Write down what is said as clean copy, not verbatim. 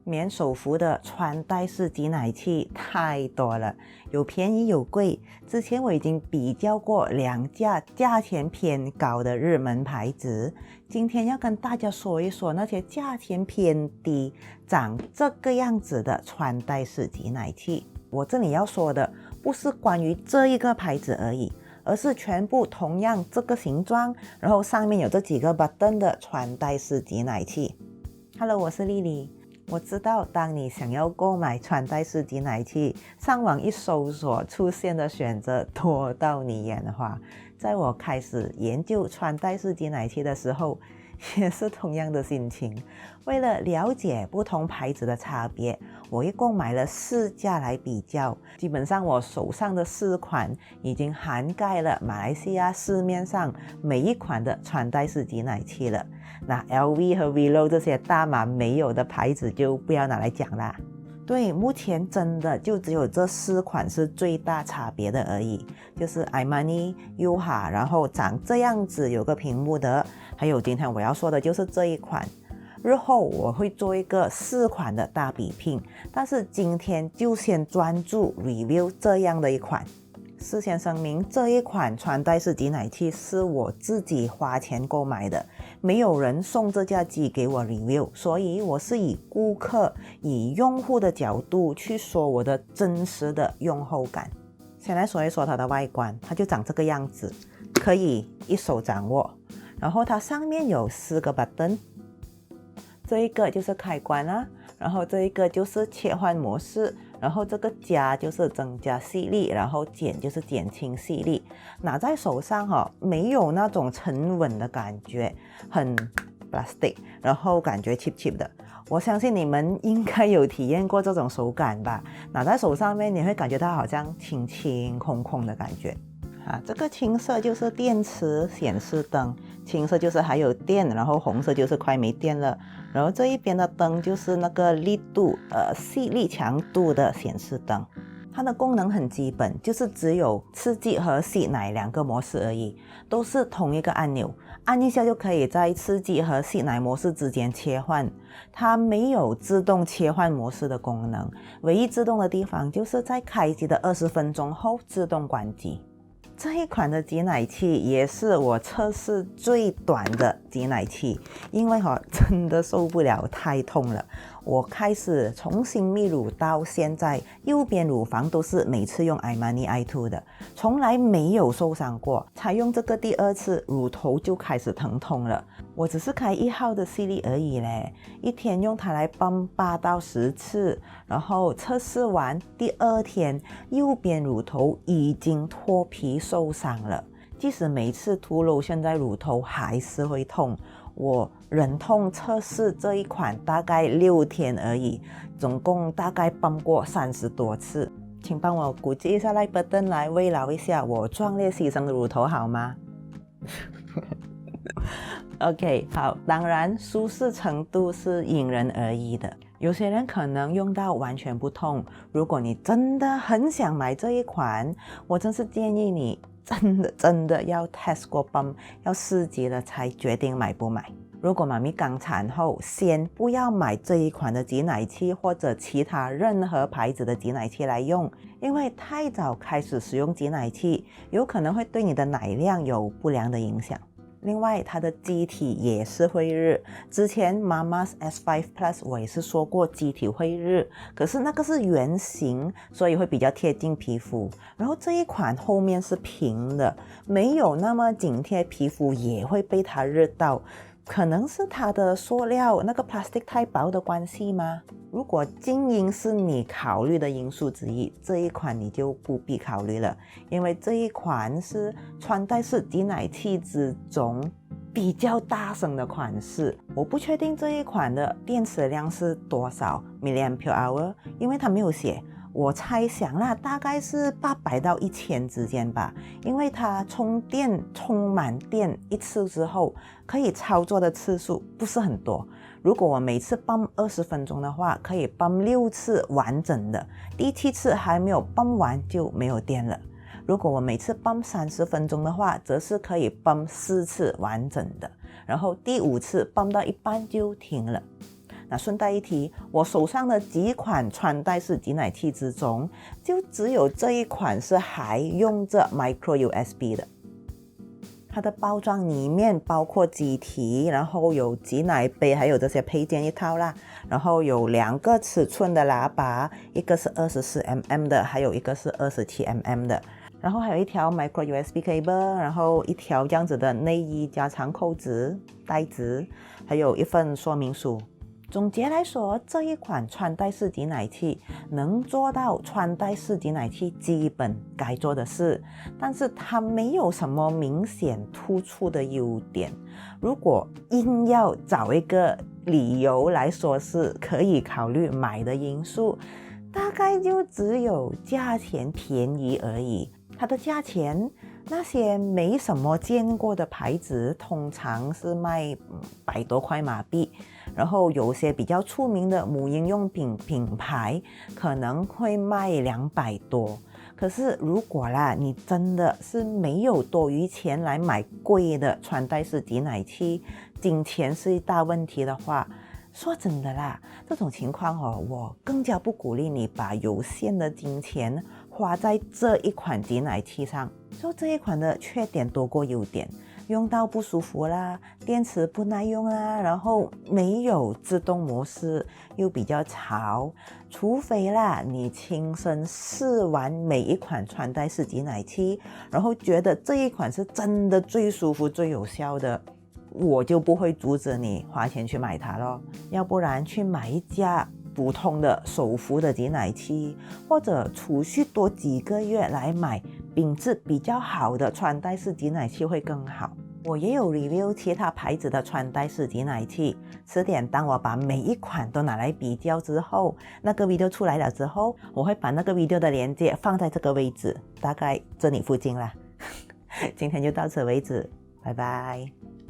免手扶的穿戴式挤奶器太多了，有便宜有贵。之前我已经比较过2家价钱偏高的日门牌子，今天要跟大家说一说那些价钱偏低、长这个样子的穿戴式挤奶器。我这里要说的不是关于这一个牌子而已，而是全部同样这个形状，然后上面有这几个 button 的穿戴式挤奶器。Hello， 我是丽丽。我知道当你想要购买穿戴式挤奶器，上网一搜索出现的选择多到你眼花。在我开始研究穿戴式挤奶器的时候，也是同样的心情。为了了解不同牌子的差别，我一共买了4家来比较。基本上我手上的4款已经涵盖了马来西亚市面上每一款的穿戴式挤奶器了。那 LV 和 Velo 这些大马没有的牌子就不要拿来讲啦。对，目前真的就只有这4款是最大差别的而已，就是 Armani、Yuha， 然后长这样子有个屏幕的，还有今天我要说的就是这一款。日后我会做一个4款的大比拼，但是今天就先专注 review 这样的一款。事先声明，这一款穿戴式挤奶器是我自己花钱购买的，没有人送这架机给我 review， 所以我是以顾客、以用户的角度去说我的真实的用后感。先来说一说它的外观，它就长这个样子，可以一手掌握。然后它上面有4个 button， 这一个就是开关啊，然后这一个就是切换模式，然后这个加就是增加吸力，然后减就是减轻吸力。拿在手上没有那种沉稳的感觉，很 plastic， 然后感觉 cheap cheap 的。我相信你们应该有体验过这种手感吧，拿在手上面你会感觉到好像轻轻空空的感觉。这个青色就是电池显示灯，青色就是还有电，然后红色就是快没电了。然后这一边的灯就是那个力度吸力强度的显示灯。它的功能很基本，就是只有刺激和吸奶2个模式而已，都是同一个按钮，按一下就可以在刺激和吸奶模式之间切换。它没有自动切换模式的功能，唯一自动的地方就是在开机的20分钟后自动关机。这一款的挤奶器也是我测试最短的挤奶器，因为真的受不了，太痛了。我开始重新泌乳到现在，右边乳房都是每次用 Armani i2 的，从来没有受伤过。才用这个第2次，乳头就开始疼痛了。我只是开1号的吸力而已嘞，一天用它来泵8到10次，然后测试完第2天，右边乳头已经脱皮受伤了。即使每次涂lotion在乳头还是会痛。我忍痛测试这一款大概6天而已，总共大概泵过30多次。请帮我鼓击一下 like button 来慰劳一下我壮烈牺牲的乳头好吗？OK， 好，当然舒适程度是因人而异的，有些人可能用到完全不痛。如果你真的很想买这一款，我真是建议你真的要 test 过泵，要试机了才决定买不买。如果妈咪刚产后，先不要买这一款的挤奶器或者其他任何牌子的挤奶器来用，因为太早开始使用挤奶器，有可能会对你的奶量有不良的影响。另外，它的机体也是会日。之前 Mama's S5 Plus 我也是说过机体会日，可是那个是圆形，所以会比较贴近皮肤。然后这一款后面是平的，没有那么紧贴皮肤，也会被它日到。可能是它的塑料那个 plastic 太薄的关系吗？如果静音是你考虑的因素之一，这一款你就不必考虑了，因为这一款是穿戴式挤奶器之中比较大声的款式。我不确定这一款的电池量是多少 mAh， 因为它没有写。我猜想啦，大概是800到1000之间吧，因为它充满电一次之后，可以操作的次数不是很多。如果我每次泵20分钟的话，可以泵6次完整的，第7次还没有泵完就没有电了。如果我每次泵30分钟的话，则是可以泵4次完整的，然后第5次泵到一半就停了。那顺带一提，我手上的几款穿戴式挤奶器之中，就只有这一款是还用着 micro USB 的。它的包装里面包括机体，然后有挤奶杯，还有这些配件一套啦。然后有2个尺寸的喇叭，一个是24mm 的，还有一个是27mm 的。然后还有一条 micro USB cable， 然后一条这样子的内衣加长扣子带子，还有一份说明书。总结来说，这一款穿戴式挤奶器能做到穿戴式挤奶器基本该做的事，但是它没有什么明显突出的优点。如果硬要找一个理由来说是可以考虑买的因素，大概就只有价钱便宜而已。它的价钱，那些没什么见过的牌子通常是卖100多块马币，然后有些比较出名的母婴用品品牌可能会卖200多。可是如果啦，你真的是没有多余钱来买贵的穿戴式挤奶器，金钱是一大问题的话，说真的啦，这种情况我更加不鼓励你把有限的金钱花在这一款挤奶器上。就这一款的缺点多过优点，用到不舒服啦，电池不耐用啦，然后没有自动模式，又比较潮。除非啦，你亲身试完每一款穿戴式挤奶器，然后觉得这一款是真的最舒服最有效的，我就不会阻止你花钱去买它咯。要不然去买一家普通的手扶的挤奶器，或者储蓄多几个月来买品质比较好的穿戴式挤奶器会更好。我也有 review 其他牌子的穿戴式挤奶器，迟点当我把每一款都拿来比较之后，那个 video 出来了之后，我会把那个 video 的链接放在这个位置，大概这里附近啦。今天就到此为止，拜拜。